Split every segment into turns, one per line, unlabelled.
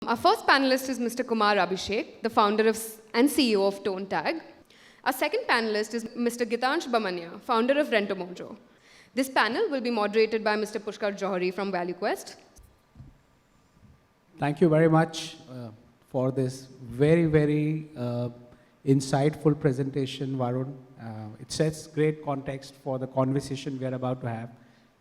Our first panelist is Mr. Kumar Abhishek, the founder and CEO of Tone Tag. Our second panelist is Mr. Gitansh Bamania, founder of Rentomojo. This panel will be moderated by Mr. Pushkar Johari from ValueQuest.
Thank you very much for this very insightful presentation, Varun. It sets great context for the conversation we are about to have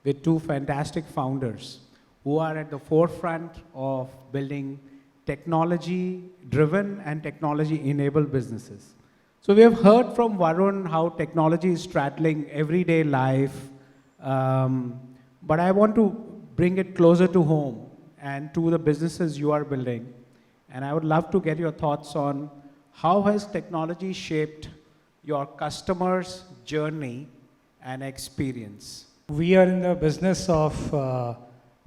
with two fantastic founders who are at the forefront of building technology-driven and technology-enabled businesses. So we have heard from Varun how technology is straddling everyday life, but I want to bring it closer to home and to the businesses you are building. And I would love to get your thoughts on how has technology shaped your customers' journey and experience?
We are in the business of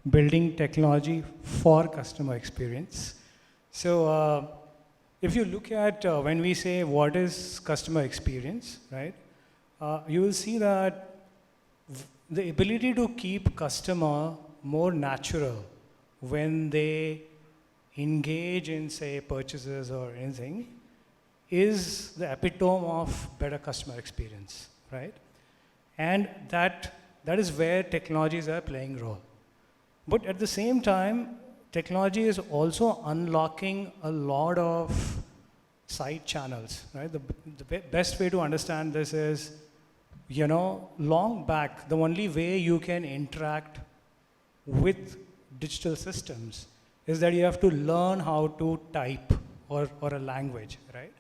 building technology for customer experience. So if you look at when we say what is customer experience, right, you will see that the ability to keep customer more natural when they engage in, say, purchases or anything is the epitome of better customer experience, right? And that is where technologies are playing a role. But at the same time, technology is also unlocking a lot of side channels, right? The best way to understand this is, long back, the only way you can interact with digital systems is that you have to learn how to type or a language, right?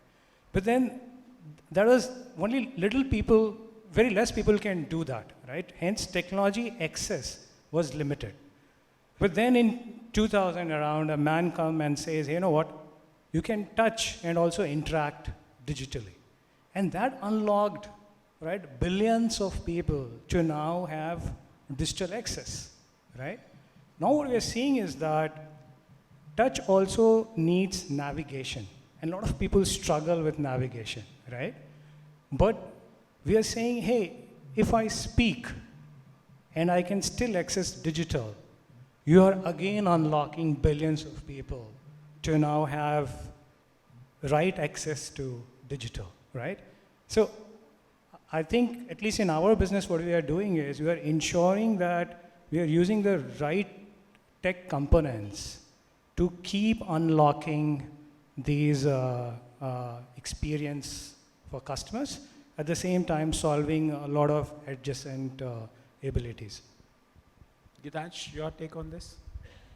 But then there was only very less people can do that, right? Hence, technology access was limited. But then in 2000 around, a man comes and says, you know what, you can touch and also interact digitally. And that unlocked, right, billions of people to now have digital access, right? Now what we are seeing is that touch also needs navigation. And a lot of people struggle with navigation, right? But we are saying, hey, if I speak and I can still access digital, you are again unlocking billions of people to now have right access to digital, right? So I think, at least in our business, what we are doing is we are ensuring that we are using the right tech components to keep unlocking these experience for customers, at the same time solving a lot of adjacent abilities.
Gitansh, your take on this?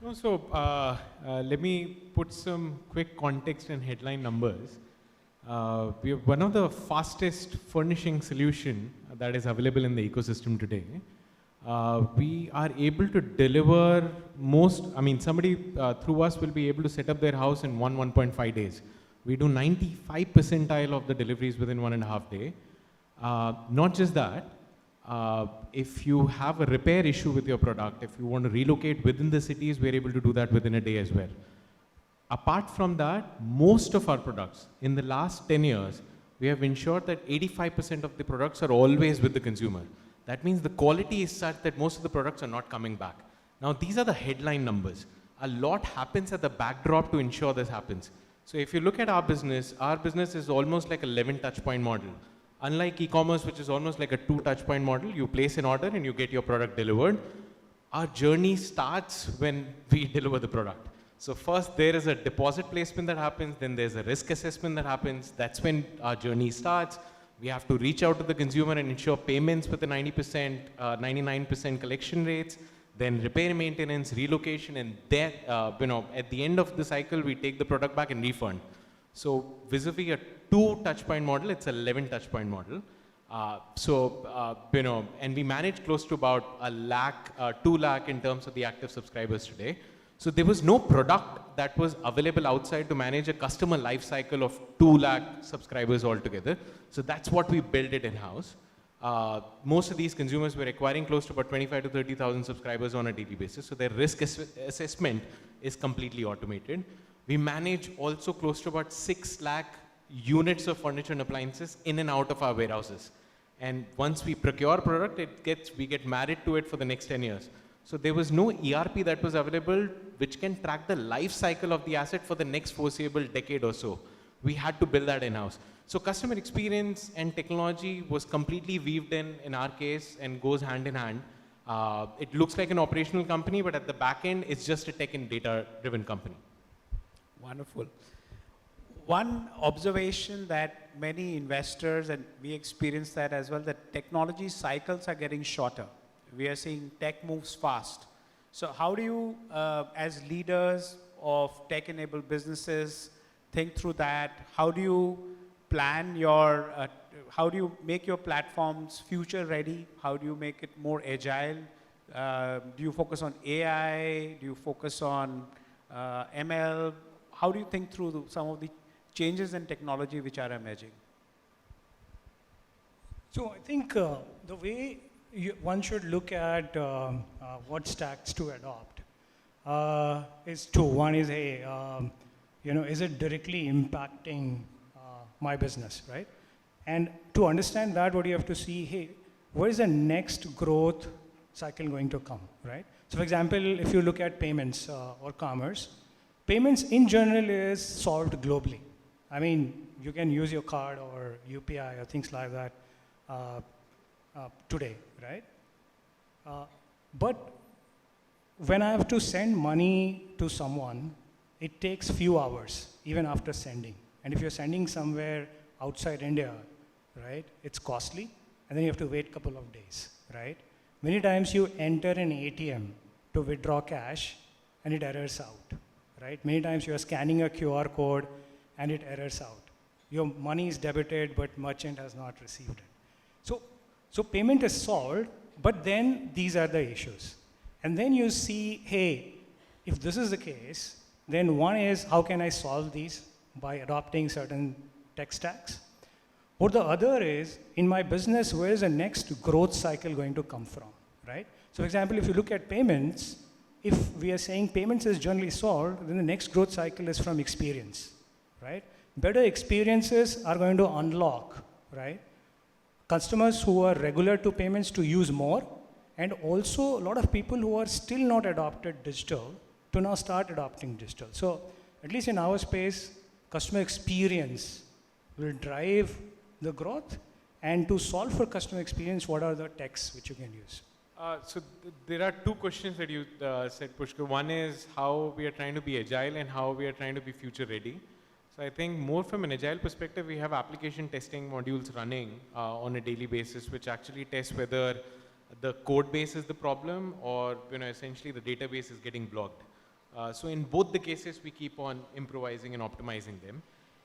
No, so let me put some quick context and headline numbers. We are one of the fastest furnishing solution that is available in the ecosystem today. We are able to deliver somebody through us will be able to set up their house in 1.5 days. We do 95 percentile of the deliveries within 1.5 days. Not just that, if you have a repair issue with your product, if you want to relocate within the cities, we're able to do that within a day as well. Apart from that, most of our products in the last 10 years, we have ensured that 85% of the products are always with the consumer. That means the quality is such that most of the products are not coming back. Now, these are the headline numbers. A lot happens at the backdrop to ensure this happens. So if you look at our business is almost like an 11 touchpoint model. Unlike e-commerce, which is almost like a 2 touchpoint model, you place an order and you get your product delivered. Our journey starts when we deliver the product. So first there is a deposit placement that happens, then there's a risk assessment that happens. That's when our journey starts. We have to reach out to the consumer and ensure payments with a 90%, 99% collection rates, then repair maintenance, relocation, and then, at the end of the cycle, we take the product back and refund. So vis-a-vis a 2 touchpoint model, it's an 11 touchpoint model. And we manage close to about 2 lakh in terms of the active subscribers today. So there was no product that was available outside to manage a customer life cycle of 2 lakh subscribers altogether. So that's what we built it in-house. Most of these consumers were acquiring close to about 25 to 30,000 subscribers on a daily basis. So their risk assessment is completely automated. We manage also close to about 6 lakh units of furniture and appliances in and out of our warehouses. And once we procure product, we get married to it for the next 10 years. So there was no ERP that was available which can track the life cycle of the asset for the next foreseeable decade or so. We had to build that in-house. So customer experience and technology was completely weaved in our case, and goes hand in hand. It looks like an operational company, but at the back end, it's just a tech and data-driven company.
Wonderful. One observation that many investors, and we experience that as well, that technology cycles are getting shorter. We are seeing tech moves fast. So how do you, as leaders of tech-enabled businesses, think through that? How do you plan your, how do you make your platforms future ready? How do you make it more agile? Do you focus on AI? Do you focus on ML? How do you think through some of the changes in technology which are emerging?
So I think the way one should look at what stacks to adopt is two. One is, hey, is it directly impacting my business, right? And to understand that, what you have to see, hey, where is the next growth cycle going to come, right? So for example, if you look at payments or commerce, payments in general is solved globally. I mean, you can use your card or UPI or things like that today, right? But when I have to send money to someone, it takes few hours, even after sending. And if you're sending somewhere outside India, right, it's costly, and then you have to wait a couple of days, right? Many times you enter an ATM to withdraw cash, and it errors out, right? Many times you are scanning a QR code, and it errors out. Your money is debited, but merchant has not received it. So payment is solved, but then these are the issues. And then you see, hey, if this is the case, then one is, how can I solve these by adopting certain tech stacks? Or the other is, in my business, where is the next growth cycle going to come from, right? So for example, if you look at payments, if we are saying payments is generally solved, then the next growth cycle is from experience, right? Better experiences are going to unlock, right? Customers who are regular to payments to use more, and also a lot of people who are still not adopted digital to now start adopting digital. So at least in our space, customer experience will drive the growth, and to solve for customer experience, what are the techs which you can use?
There are two questions that you said, Pushkar. One is how we are trying to be agile and how we are trying to be future ready. So I think more from an agile perspective, we have application testing modules running on a daily basis, which actually test whether the code base is the problem or essentially the database is getting blocked. So in both the cases, we keep on improvising and optimizing them.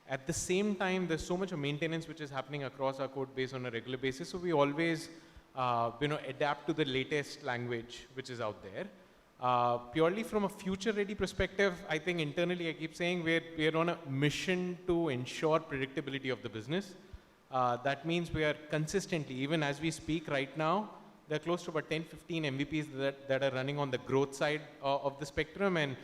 At the same time, there's so much of maintenance which is happening across our code base on a regular basis. So we always adapt to the latest language which is out there. Purely from a future-ready perspective, I think internally I keep saying we're on a mission to ensure predictability of the business. That means we are consistently, even as we speak right now, there are close to about 10, 15 MVPs that are running on the growth side of the spectrum, and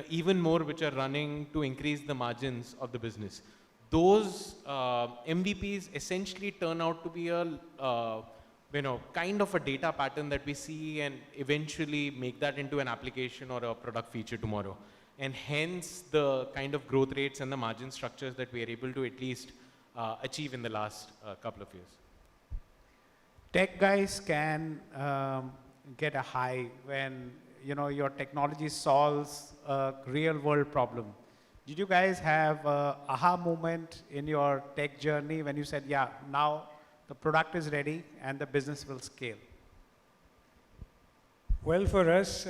even more which are running to increase the margins of the business. Those MVPs essentially turn out to be a kind of a data pattern that we see and eventually make that into an application or a product feature tomorrow. And hence the kind of growth rates and the margin structures that we are able to at least achieve in the last couple of years.
Tech guys can get a high when your technology solves a real world problem. Did you guys have an aha moment in your tech journey when you said, yeah, now the product is ready and the business will scale?
Well, for us,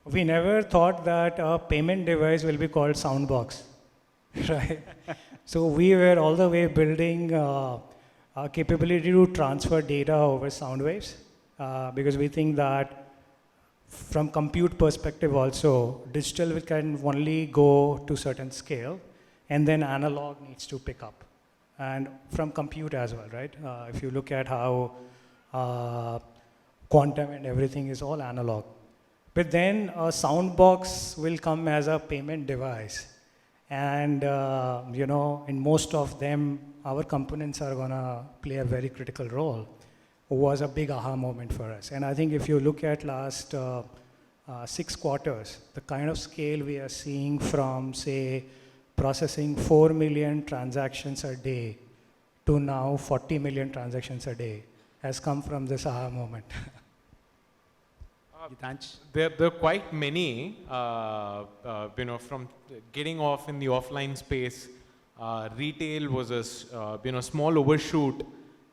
we never thought that a payment device will be called Soundbox, right? So we were all the way building a capability to transfer data over sound waves, because we think that from compute perspective also, digital can only go to certain scale, and then analog needs to pick up. And from compute as well, right? If you look at how quantum and everything is all analog. But then a Soundbox will come as a payment device. And in most of them, our components are gonna play a very critical role. was a big aha moment for us. And I think if you look at last 6 quarters, the kind of scale we are seeing from, say, processing 4 million transactions a day to now 40 million transactions a day has come from this aha moment.
There are quite many, from getting off in the offline space. Retail was a small overshoot,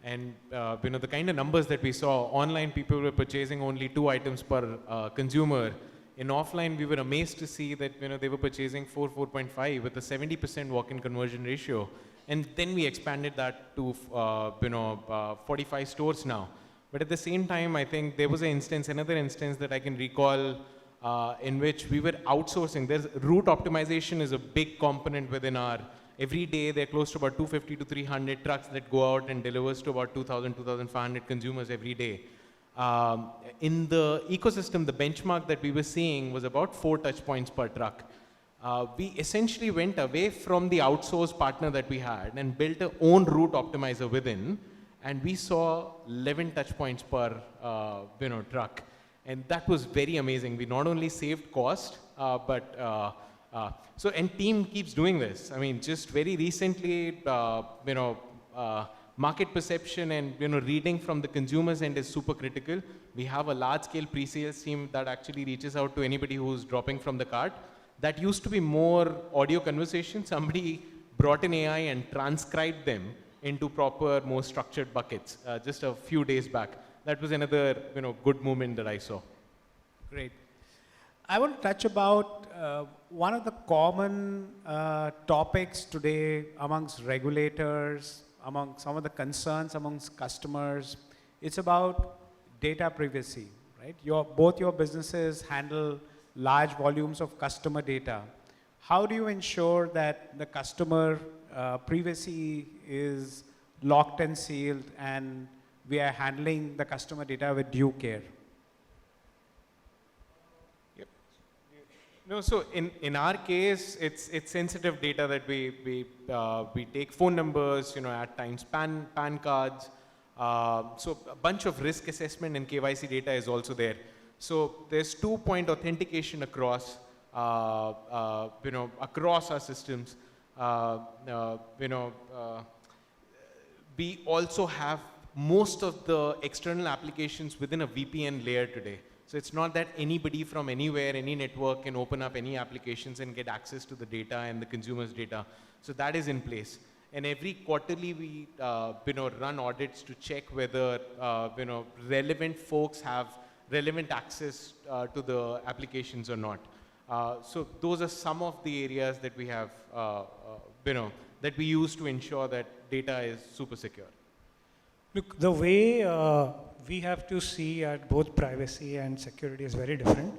and the kind of numbers that we saw online, people were purchasing only 2 items per consumer. In offline, we were amazed to see that they were purchasing 4.5 with a 70% walk-in conversion ratio, and then we expanded that to 45 stores now. But at the same time, I think there was another instance that I can recall in which we were outsourcing. Route optimization is a big component within our, every day there are close to about 250 to 300 trucks that go out and delivers to about 2,000, 2,500 consumers every day. In the ecosystem, the benchmark that we were seeing was about 4 touch points per truck. We essentially went away from the outsourced partner that we had and built our own route optimizer within. And we saw 11 touch points per truck, and that was very amazing. We not only saved cost, and team keeps doing this. I mean, just very recently, market perception and reading from the consumers end is super critical. We have a large-scale pre-sales team that actually reaches out to anybody who's dropping from the cart. That used to be more audio conversation. Somebody brought in AI and transcribed them into proper, more structured buckets just a few days back. That was another good movement that I saw.
Great. I want to touch about one of the common topics today amongst regulators, among some of the concerns amongst customers. It's about data privacy, right? Both your businesses handle large volumes of customer data. How do you ensure that the customer privacy is locked and sealed and we are handling the customer data with due care?
Yep. No, so in our case, it's sensitive data that we take phone numbers, at times PAN cards. So a bunch of risk assessment and KYC data is also there. So there's 2-point authentication across, across our systems. We also have most of the external applications within a VPN layer today. So it's not that anybody from anywhere, any network can open up any applications and get access to the data and the consumer's data. So that is in place. And every quarterly we run audits to check whether relevant folks have relevant access to the applications or not. So those are some of the areas that we have, that we use to ensure that data is super secure.
Look, the way we have to see at both privacy and security is very different.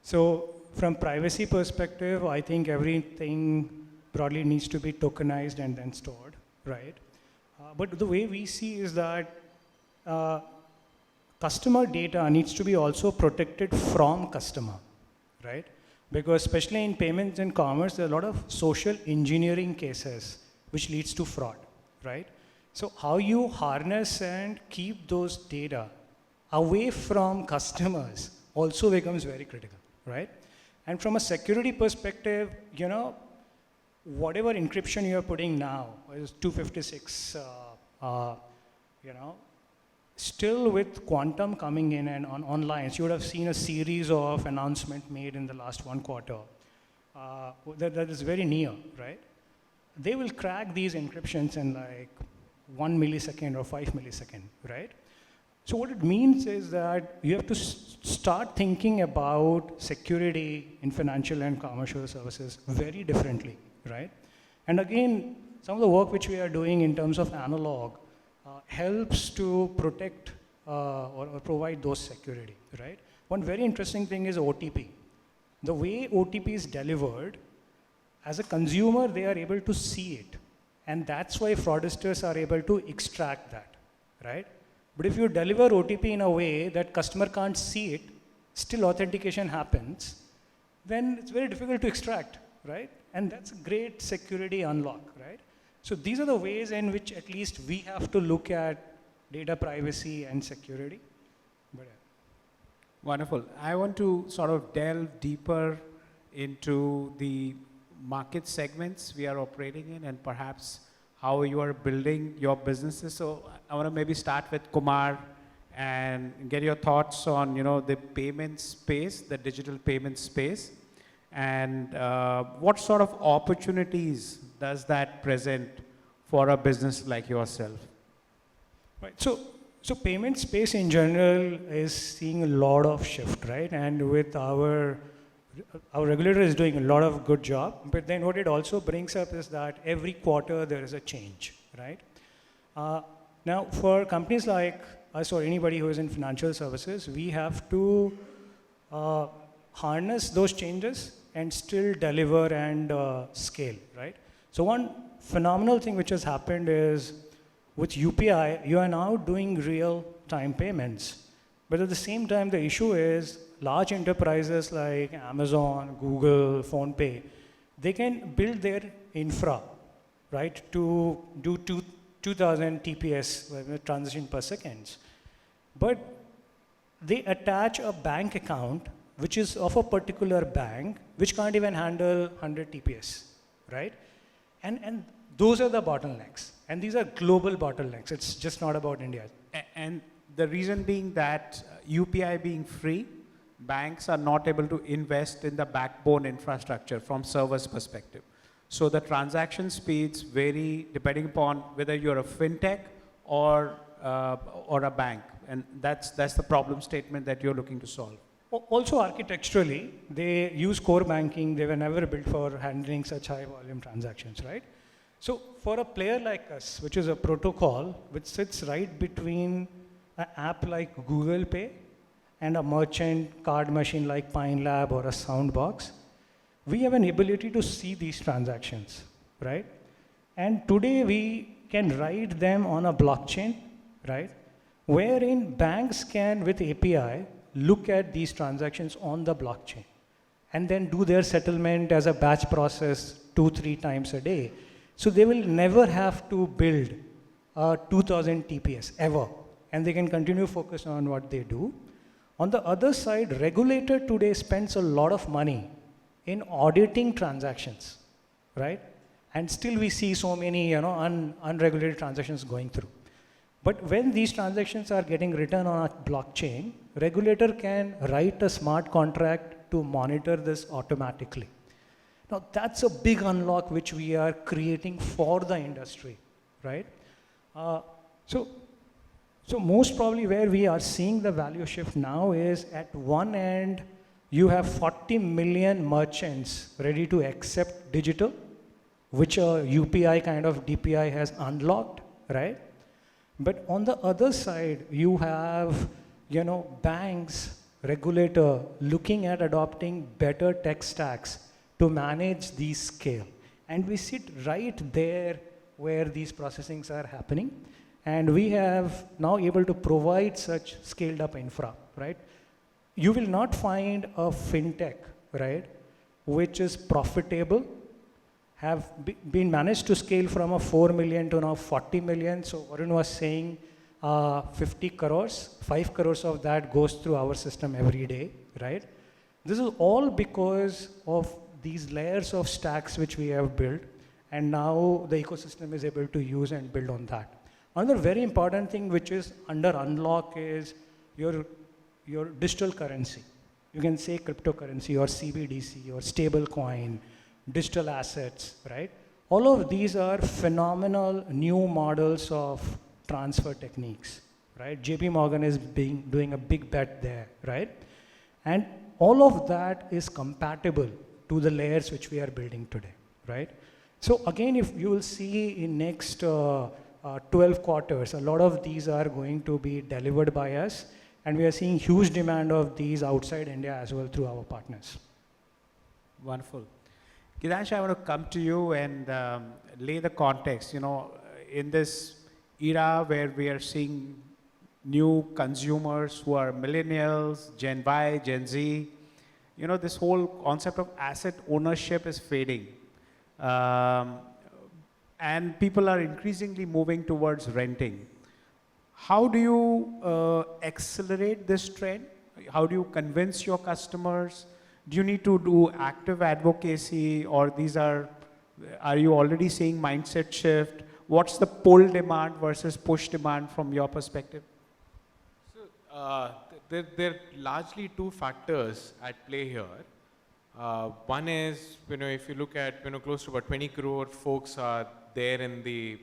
So from privacy perspective, I think everything broadly needs to be tokenized and then stored, right? But the way we see is that customer data needs to be also protected from customer, right? Because especially in payments and commerce, there are a lot of social engineering cases which leads to fraud, right? So how you harness and keep those data away from customers also becomes very critical, right? And from a security perspective, whatever encryption you're putting now is 256, still with quantum coming in and online, so you would have seen a series of announcements made in the last 1 quarter that is very near, right? They will crack these encryptions in like 1 millisecond or 5 milliseconds, right? So what it means is that you have to start thinking about security in financial and commercial services very differently, right? And again, some of the work which we are doing in terms of analog helps to protect or provide those security, right? One very interesting thing is OTP. The way OTP is delivered, as a consumer, they are able to see it. And that's why fraudsters are able to extract that, right? But if you deliver OTP in a way that customer can't see it, still authentication happens, then it's very difficult to extract, right? And that's a great security unlock, right? So these are the ways in which at least we have to look at data privacy and security. But yeah.
Wonderful. I want to sort of delve deeper into the market segments we are operating in and perhaps how you are building your businesses. So I want to maybe start with Kumar and get your thoughts on, the payment space, the digital payment space, and what sort of opportunities does that present for a business like yourself?
Right. So payment space in general is seeing a lot of shift, right? And with our regulator is doing a lot of good job, but then what it also brings up is that every quarter there is a change, right? Now for companies like us or anybody who is in financial services, we have to harness those changes and still deliver and scale, right? So one phenomenal thing which has happened is with UPI, you are now doing real-time payments. But at the same time, the issue is large enterprises like Amazon, Google, PhonePe, they can build their infra, right, to do 2000 TPS transaction per second. But they attach a bank account which is of a particular bank which can't even handle 100 TPS, right? And those are the bottlenecks. And these are global bottlenecks. It's just not about India.
And the reason being that UPI being free, banks are not able to invest in the backbone infrastructure from servers perspective. So the transaction speeds vary depending upon whether you're a fintech or a bank. And that's the problem statement that you're looking to solve.
Also architecturally, they use core banking. They were never built for handling such high volume transactions, right? So for a player like us, which is a protocol which sits right between an app like Google Pay and a merchant card machine like Pine Lab or a Soundbox, we have an ability to see these transactions, right? And today we can write them on a blockchain, right? Wherein banks can, with API, look at these transactions on the blockchain and then do their settlement as a batch process 2-3 times a day. So they will never have to build 2000 TPS ever, and they can continue focus on what they do. On the other side, regulator today spends a lot of money in auditing transactions, right? And still we see so many unregulated transactions going through. But when these transactions are getting written on a blockchain, regulator can write a smart contract to monitor this automatically. Now that's a big unlock which we are creating for the industry, right? So most probably where we are seeing the value shift now is at one end, you have 40 million merchants ready to accept digital, which a UPI kind of DPI has unlocked, right? But on the other side, you have, banks, regulator looking at adopting better tech stacks to manage these scale. And we sit right there where these processings are happening. And we have now able to provide such scaled up infra, right? You will not find a fintech, right, which is profitable, have been managed to scale from a 4 million to now 40 million. So Varun was saying 50 crores, 5 crores of that goes through our system every day, right? This is all because of these layers of stacks which we have built, and now the ecosystem is able to use and build on that. Another very important thing which is under unlock is your digital currency. You can say cryptocurrency or CBDC or stable coin, digital assets, right? All of these are phenomenal new models of transfer techniques, right? JP Morgan is doing a big bet there, right? And all of that is compatible to the layers which we are building today, right? So again, if you will see in next 12 quarters, a lot of these are going to be delivered by us, and we are seeing huge demand of these outside India as well through our partners.
Wonderful. Gitansh, I want to come to you and lay the context. In this era where we are seeing new consumers who are millennials, Gen Y, Gen Z, this whole concept of asset ownership is fading. And people are increasingly moving towards renting. How do you accelerate this trend? How do you convince your customers? Do you need to do active advocacy, or are you already seeing mindset shift? What's the pull demand versus push demand from your perspective?
So there are largely two factors at play here. One is, if you look at, close to about 20 crore folks are there in the,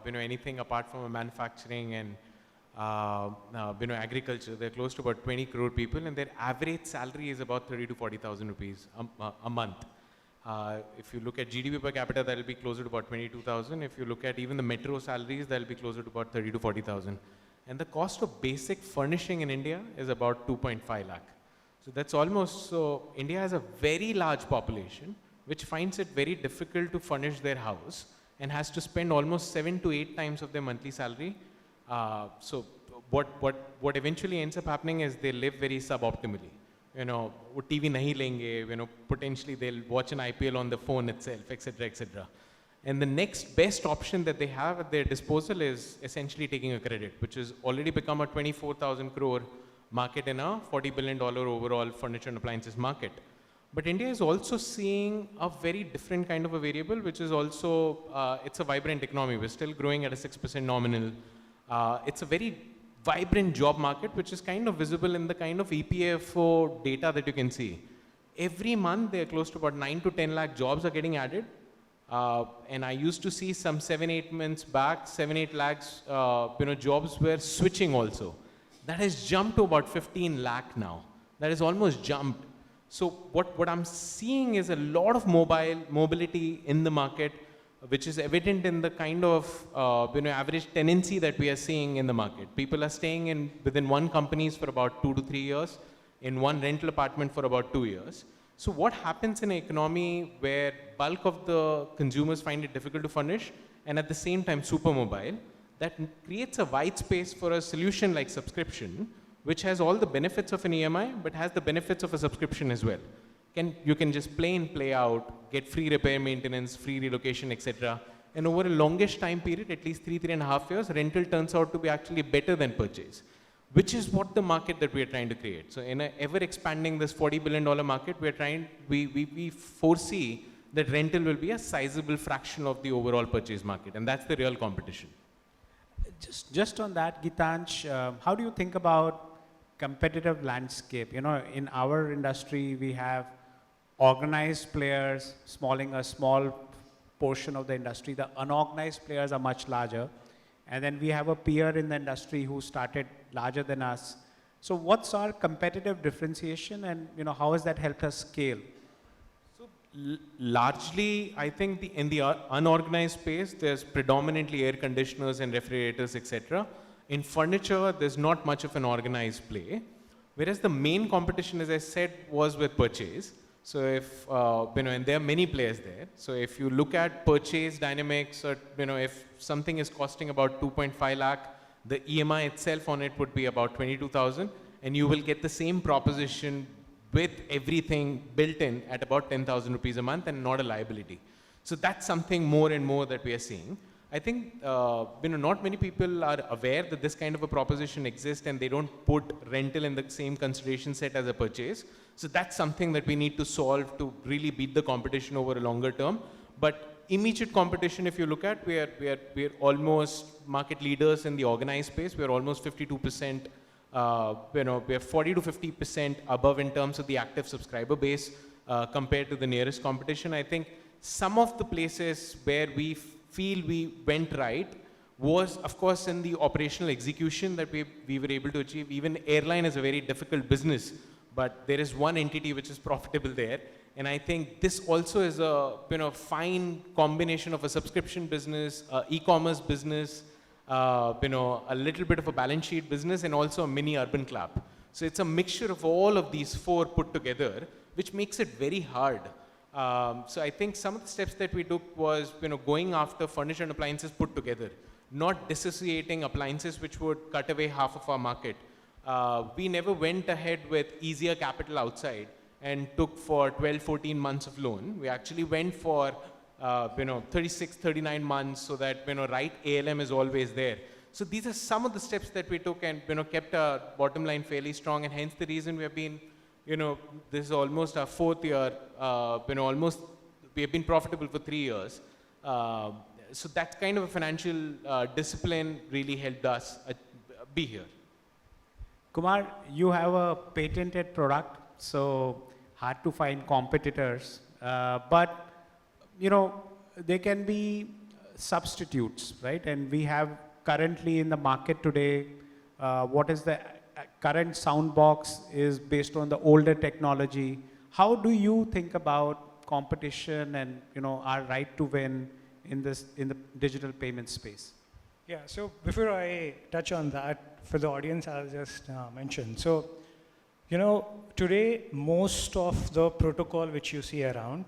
anything apart from manufacturing and, agriculture. They're close to about 20 crore people, and their average salary is about 30 to 40,000 rupees a month. If you look at GDP per capita, that will be closer to about 22,000. If you look at even the metro salaries, that will be closer to about 30 to 40,000. And the cost of basic furnishing in India is about 2.5 lakh. So that's almost, so India has a very large population, which finds it very difficult to furnish their house and has to spend almost 7 to 8 times of their monthly salary. So what eventually ends up happening is they live very suboptimally. वो TV नहीं लेंगे, potentially they'll watch an IPL on the phone itself, etc., etc. And the next best option that they have at their disposal is essentially taking a credit, which has already become a 24,000 crore market in a $40 billion overall furniture and appliances market. But India is also seeing a very different kind of a variable, which is also, it's a vibrant economy. We're still growing at a 6% nominal. It's a very vibrant job market, which is kind of visible in the kind of EPFO data that you can see. Every month, there are close to about 9 to 10 lakh jobs are getting added. And I used to see some 7-8 months back, 7-8 lakhs, jobs were switching also. That has jumped to about 15 lakh now. That has almost jumped. So what I'm seeing is a lot of mobility in the market, which is evident in the kind of average tenancy that we are seeing in the market. People are staying within one companies for about 2 to 3 years, in one rental apartment for about 2 years. So what happens in an economy where bulk of the consumers find it difficult to furnish and at the same time super mobile, that creates a wide space for a solution like subscription, which has all the benefits of an EMI, but has the benefits of a subscription as well. You can just play in, play out, get free repair maintenance, free relocation, etc. And over a longish time period, at least 3.5 years, rental turns out to be actually better than purchase, which is what the market that we are trying to create. So in an ever expanding this $40 billion market, we foresee that rental will be a sizable fraction of the overall purchase market. And that's the real competition.
Just on that, Gitansh, how do you think about competitive landscape? In our industry, we have organized players a small portion of the industry. The unorganized players are much larger. And then we have a peer in the industry who started larger than us. So what's our competitive differentiation, and how has that helped us scale?
So largely, I think in the unorganized space, there's predominantly air conditioners and refrigerators, etc. In furniture, there's not much of an organized play. Whereas the main competition, as I said, was with purchase. So if, and there are many players there. So if you look at purchase dynamics, or, if something is costing about 2.5 lakh, the EMI itself on it would be about 22,000, and you will get the same proposition with everything built in at about 10,000 rupees a month and not a liability. So that's something more and more that we are seeing. I think, not many people are aware that this kind of a proposition exists, and they don't put rental in the same consideration set as a purchase. So that's something that we need to solve to really beat the competition over a longer term. But immediate competition, if you look at, we are almost market leaders in the organized space. We are almost 52%, we are 40 to 50% above in terms of the active subscriber base compared to the nearest competition. I think some of the places where we feel we went right was, of course, in the operational execution that we were able to achieve. Even airline is a very difficult business, but there is one entity which is profitable there. And I think this also is a fine combination of a subscription business, e-commerce business, a little bit of a balance sheet business, and also a mini urban club. So it's a mixture of all of these four put together, which makes it very hard. So I think some of the steps that we took was going after furniture and appliances put together, not dissociating appliances which would cut away half of our market. We never went ahead with easier capital outside and took for 12, 14 months of loan. We actually went for 36, 39 months, so that right ALM is always there. So these are some of the steps that we took and kept our bottom line fairly strong, and hence the reason we have been, this is almost our fourth year, almost we have been profitable for 3 years. So that kind of a financial discipline really helped us be here.
Kumar, you have a patented product, so hard to find competitors. But, there can be substitutes, right? And we have currently in the market today, what is the current sound box is based on the older technology. How do you think about competition and, our right to win in the digital payment space?
Yeah, so before I touch on that, for the audience, I'll just mention. So, today, most of the protocol which you see around,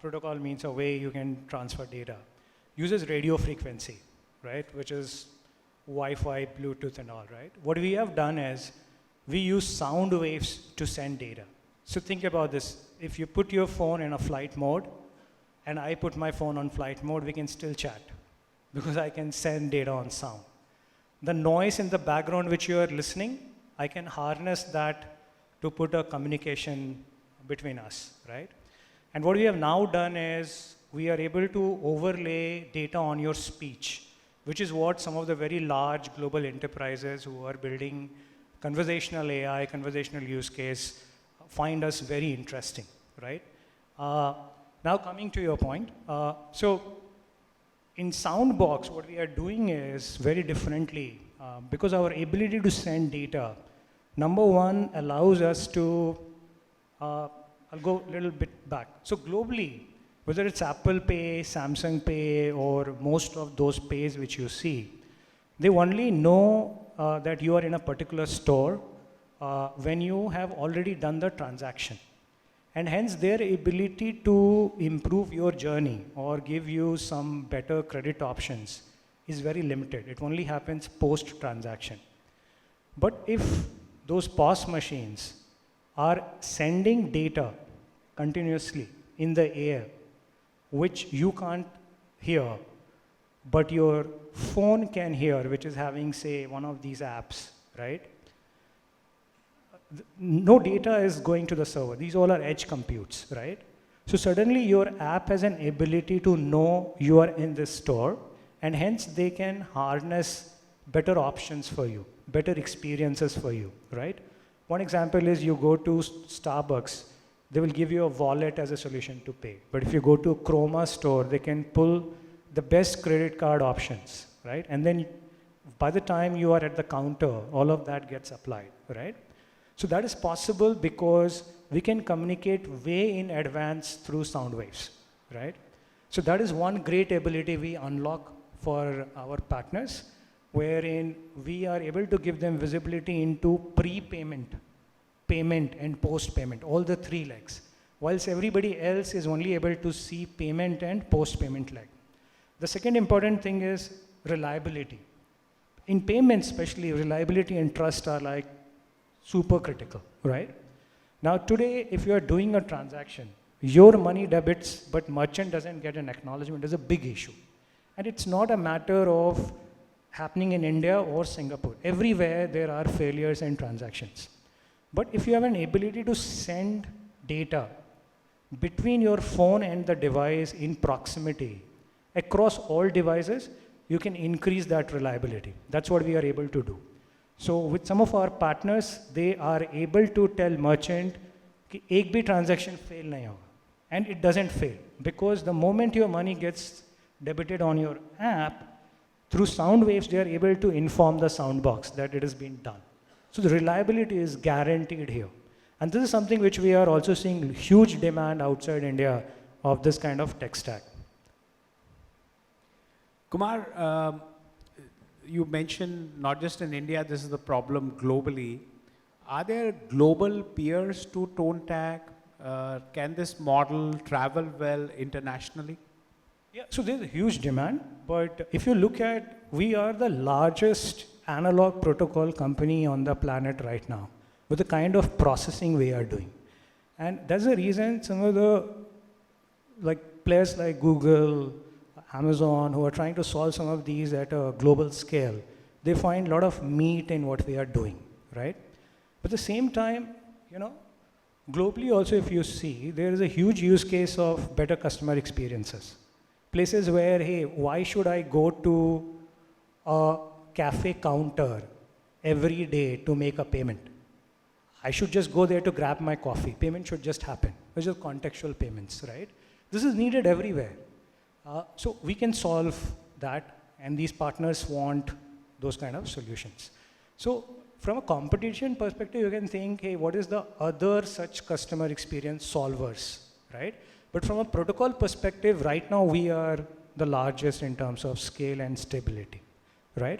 protocol means a way you can transfer data, uses radio frequency, right? Which is Wi-Fi, Bluetooth and all, right? What we have done is we use sound waves to send data. So think about this. If you put your phone in a flight mode and I put my phone on flight mode, we can still chat because I can send data on sound. The noise in the background which you are listening, I can harness that to put a communication between us, right? And what we have now done is we are able to overlay data on your speech, which is what some of the very large global enterprises who are building conversational AI, conversational use case, find us very interesting, right? Now coming to your point, so in Soundbox, what we are doing is very differently, because our ability to send data, number one, allows us to, I'll go a little bit back. So globally, whether it's Apple Pay, Samsung Pay, or most of those pays which you see, they only know that you are in a particular store when you have already done the transaction. And hence their ability to improve your journey or give you some better credit options is very limited. It only happens post-transaction. But if those POS machines are sending data continuously in the air, which you can't hear, but your phone can hear, which is having, say, one of these apps, right? No data is going to the server. These all are edge computes, right? So suddenly your app has an ability to know you are in this store, and hence they can harness better options for you, better experiences for you, right? One example is you go to Starbucks, they will give you a wallet as a solution to pay. But if you go to Chroma store, they can pull the best credit card options, right? And then by the time you are at the counter, all of that gets applied, right? So that is possible because we can communicate way in advance through sound waves, right? So that is one great ability we unlock for our partners, wherein we are able to give them visibility into pre-payment, payment, and post-payment, all the three legs, whilst everybody else is only able to see payment and post-payment leg. The second important thing is reliability. In payments especially, reliability and trust are like super critical, right? Now today, if you are doing a transaction, your money debits, but merchant doesn't get an acknowledgement is a big issue. And it's not a matter of happening in India or Singapore. Everywhere there are failures in transactions. But if you have an ability to send data between your phone and the device in proximity across all devices, you can increase that reliability. That's what we are able to do. So with some of our partners, they are able to tell merchant कि एक भी transaction fail नहीं होगा. And it doesn't fail because the moment your money gets debited on your app, through sound waves, they are able to inform the sound box that it has been done. So the reliability is guaranteed here. And this is something which we are also seeing huge demand outside India of this kind of tech stack.
Kumar, you mentioned not just in India, this is the problem globally. Are there global peers to ToneTag? Can this model travel well internationally?
Yeah, so there's a huge demand, but if you look at, we are the largest analog protocol company on the planet right now with the kind of processing we are doing. And that's the reason some of the players like Google, Amazon, who are trying to solve some of these at a global scale, they find a lot of meat in what we are doing, right? But at the same time, you know, globally also if you see, there is a huge use case of better customer experiences. Places where, hey, why should I go to a cafe counter every day to make a payment? I should just go there to grab my coffee. Payment should just happen, which is contextual payments, right? This is needed everywhere. So we can solve that, and these partners want those kind of solutions. So from a competition perspective, you can think, hey, what is the other such customer experience solvers, right? But from a protocol perspective, right now we are the largest in terms of scale and stability, right?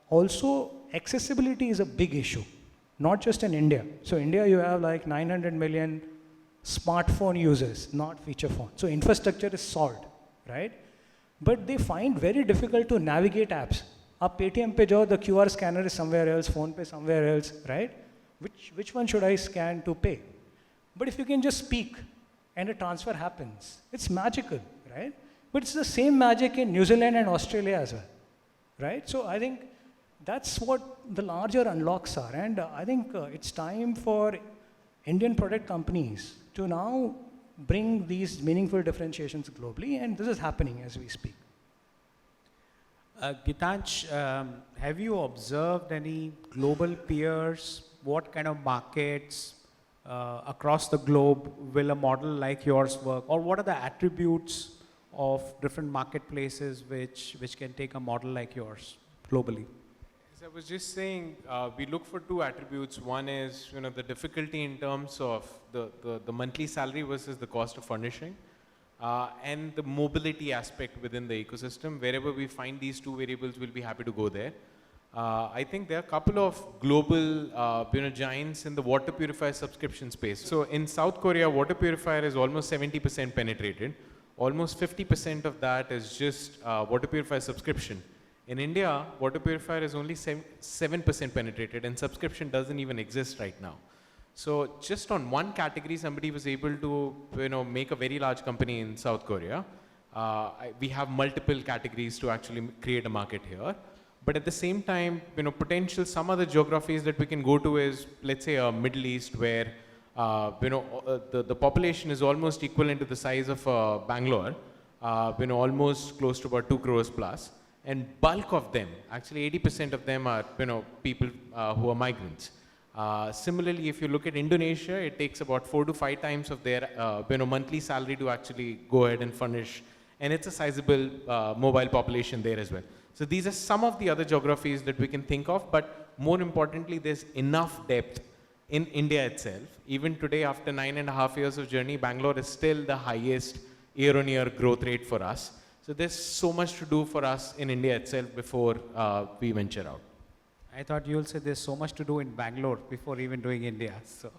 Also, accessibility is a big issue, not just in India. So India, you have like 900 million smartphone users, not feature phone. So infrastructure is solved, right? But they find very difficult to navigate apps. Up Paytm pe jao, the QR scanner is somewhere else, phone pay somewhere else, right? Which one should I scan to pay? But if you can just speak and a transfer happens, it's magical, right? But it's the same magic in New Zealand and Australia as well, right? So I think that's what the larger unlocks are. And I think it's time for Indian product companies to now bring these meaningful differentiations globally, and this is happening as we speak.
Gitansh, have you observed any global peers? What kind of markets across the globe will a model like yours work? Or what are the attributes of different marketplaces which can take a model like yours globally?
As I was just saying, we look for two attributes. One is, you know, the difficulty in terms of the monthly salary versus the cost of furnishing, and the mobility aspect within the ecosystem. Wherever we find these two variables, we'll be happy to go there. I think there are a couple of global giants in the water purifier subscription space. So in South Korea, water purifier is almost 70% penetrated. Almost 50% of that is just water purifier subscription. In India, water purifier is only 7% penetrated, and subscription doesn't even exist right now. So just on one category, somebody was able to make a very large company in South Korea. We have multiple categories to actually create a market here. But at the same time, potential some other geographies that we can go to is, let's say, a Middle East where the population is almost equivalent to the size of Bangalore, almost close to about 2 crores plus. And bulk of them, actually 80% of them are people who are migrants. Similarly, if you look at Indonesia, it takes about 4 to 5 times of their monthly salary to actually go ahead and furnish, and it's a sizable mobile population there as well. So these are some of the other geographies that we can think of, but more importantly, there's enough depth in India itself. Even today, after 9.5 years of journey, Bangalore is still the highest year-on-year growth rate for us. So there's so much to do for us in India itself before we venture out.
I thought you'll say there's so much to do in Bangalore before even doing India. So,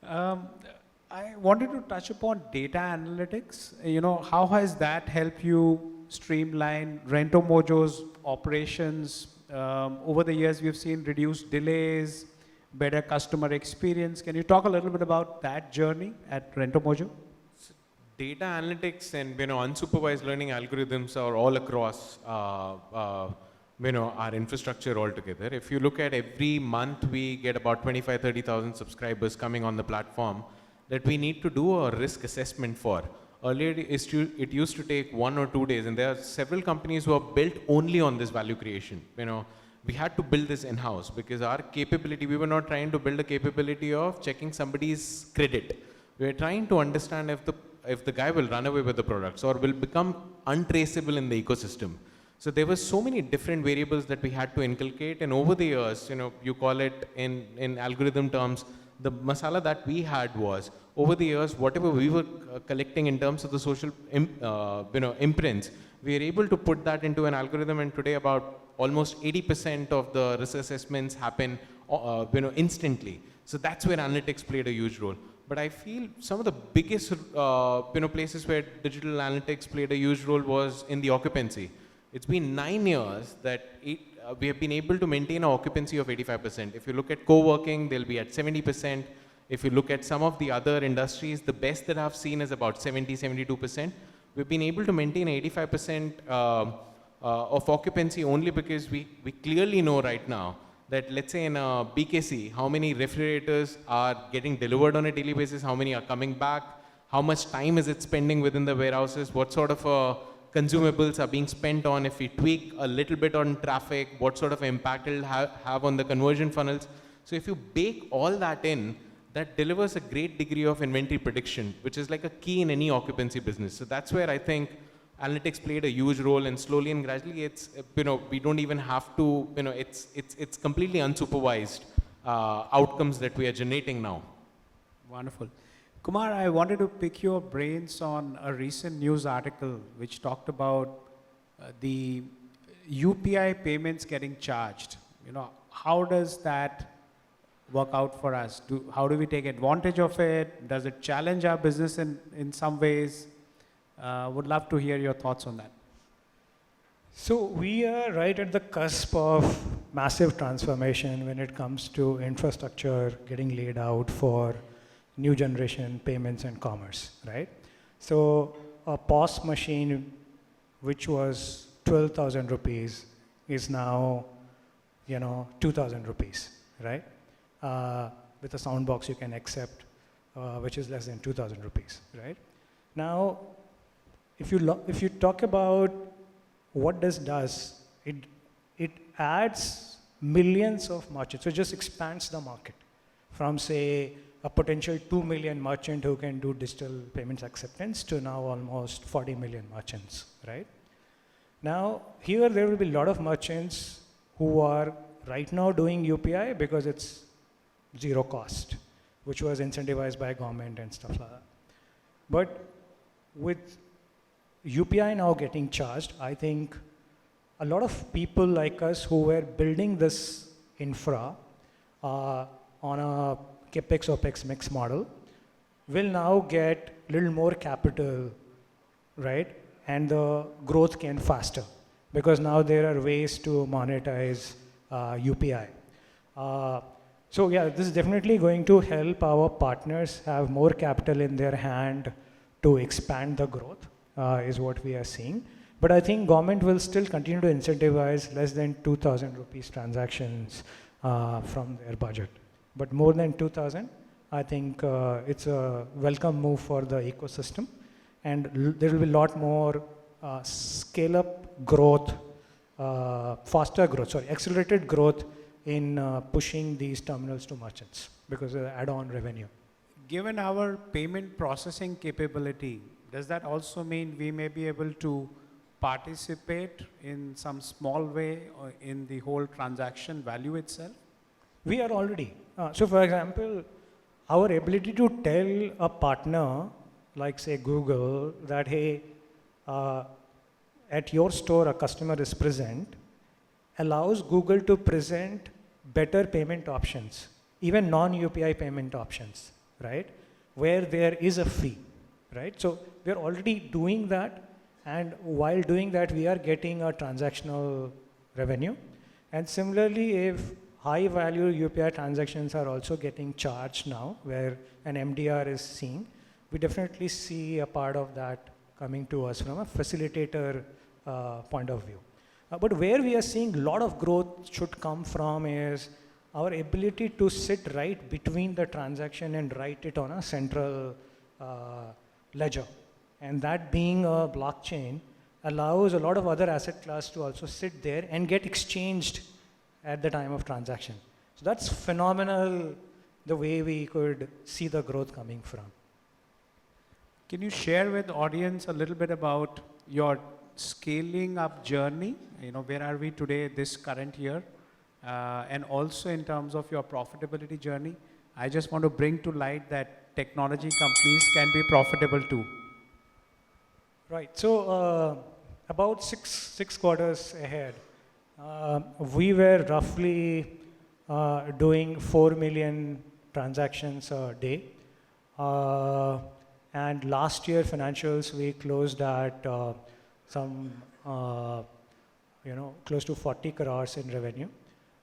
I wanted to touch upon data analytics. How has that helped you streamline Rento Mojo's operations? Over the years, we've seen reduced delays, better customer experience. Can you talk a little bit about that journey at Rento Mojo?
Data analytics and unsupervised learning algorithms are all across our infrastructure altogether. If you look at every month, we get about 25,000-30,000 subscribers coming on the platform that we need to do a risk assessment for. Earlier, it used to take 1 or 2 days, and there are several companies who are built only on this value creation. We had to build this in-house because our capability, we were not trying to build a capability of checking somebody's credit. We were trying to understand if the guy will run away with the products or will become untraceable in the ecosystem. So there were so many different variables that we had to inculcate, and over the years, you call it in algorithm terms, the masala that we had was, over the years, whatever we were collecting in terms of the social imprints, we were able to put that into an algorithm, and today about almost 80% of the risk assessments happen instantly. So that's where analytics played a huge role. But I feel some of the biggest places where digital analytics played a huge role was in the occupancy. It's been 9 years that we have been able to maintain an occupancy of 85%. If you look at co-working, they'll be at 70%. If you look at some of the other industries, the best that I've seen is about 70, 72%. we've been able to maintain 85% of occupancy only because we clearly know right now that, let's say in a BKC, how many refrigerators are getting delivered on a daily basis, how many are coming back, how much time is it spending within the warehouses, what sort of consumables are being spent on, if we tweak a little bit on traffic, what sort of impact it'll have on the conversion funnels. So if you bake all that in, that delivers a great degree of inventory prediction, which is like a key in any occupancy business. So that's where I think analytics played a huge role, and slowly and gradually it's, we don't even have to, it's completely unsupervised outcomes that we are generating now.
Wonderful. Kumar, I wanted to pick your brains on a recent news article which talked about the UPI payments getting charged. How does that work out for us? How do we take advantage of it? Does it challenge our business in some ways? Would love to hear your thoughts on that.
So we are right at the cusp of massive transformation when it comes to infrastructure getting laid out for new generation payments and commerce, right? So a POS machine, which was 12,000 rupees, is now, 2,000 rupees, right? With a sound box you can accept, which is less than 2,000 rupees, right? Now, if you talk about what this does, it adds millions of merchants. So it just expands the market from, say, a potential 2 million merchant who can do digital payments acceptance to now almost 40 million merchants, right? Now, here there will be a lot of merchants who are right now doing UPI because it's zero cost, which was incentivized by government and stuff like that. But with UPI now getting charged, I think a lot of people like us who were building this infra on a CapEx OpEx mix model will now get a little more capital, right? And the growth can faster because now there are ways to monetize UPI. So yeah, this is definitely going to help our partners have more capital in their hand to expand the growth, is what we are seeing. But I think government will still continue to incentivize less than 2,000 rupees transactions from their budget. But more than 2,000, I think it's a welcome move for the ecosystem. And there will be a lot more scale-up growth, accelerated growth in pushing these terminals to merchants because of the add-on revenue.
Given our payment processing capability, does that also mean we may be able to participate in some small way in the whole transaction value itself?
We are already. So for example, our ability to tell a partner, like say Google, that hey, at your store a customer is present, allows Google to present better payment options, even non-UPI payment options, right? Where there is a fee, right? So we're already doing that, and while doing that, we are getting a transactional revenue. And similarly, if high value UPI transactions are also getting charged now, where an MDR is seen, we definitely see a part of that coming to us from a facilitator point of view. But where we are seeing a lot of growth should come from is our ability to sit right between the transaction and write it on a central ledger. And that being a blockchain allows a lot of other asset class to also sit there and get exchanged at the time of transaction. So that's phenomenal, the way we could see the growth coming from.
Can you share with the audience a little bit about your scaling up journey? Where are we today, this current year? And also in terms of your profitability journey, I just want to bring to light that technology companies can be profitable too.
Right, so about six quarters ahead, we were roughly doing 4 million transactions a day. And last year financials, we closed at some, close to 40 crores in revenue.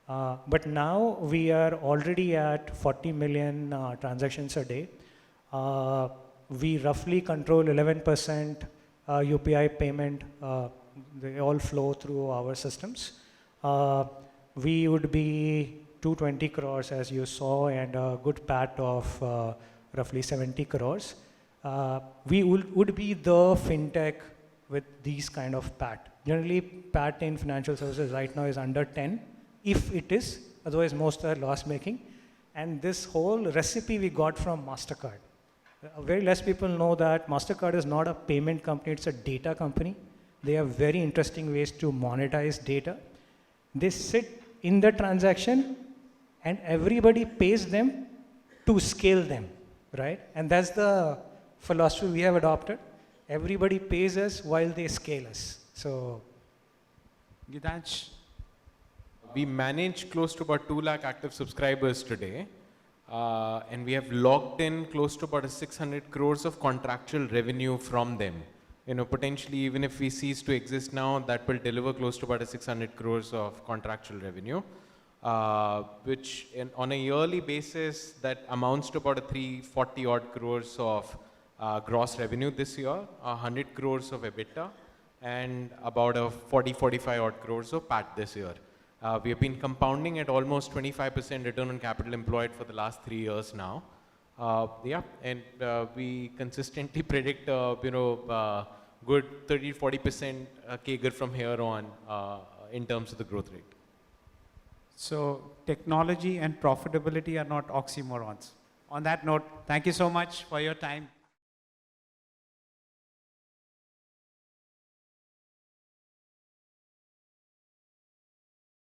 But now we are already at 40 million transactions a day. We roughly control 11% UPI payment, they all flow through our systems. We would be 220 crores as you saw, and a good PAT of roughly 70 crores. We would be the fintech with these kind of PAT. Generally, PAT in financial services right now is under 10, if it is, otherwise most are loss making. And this whole recipe we got from MasterCard. Very less people know that MasterCard is not a payment company, it's a data company. They have very interesting ways to monetize data. They sit in the transaction and everybody pays them to scale them, right? And that's the philosophy we have adopted. Everybody pays us while they scale us. So,
Gitansh,
We manage close to about 2 lakh active subscribers today. And we have logged in close to about 600 crores of contractual revenue from them. Potentially, even if we cease to exist now, that will deliver close to about 600 crores of contractual revenue, which on a yearly basis, that amounts to about 340 odd crores of gross revenue this year, 100 crores of EBITDA, and about 45 odd crores of PAT this year. We have been compounding at almost 25% return on capital employed for the last 3 years now. We consistently predict, good 30-40% CAGR from here on in terms of the growth rate.
so technology and profitability are not oxymorons. On that note, thank you so much for your time.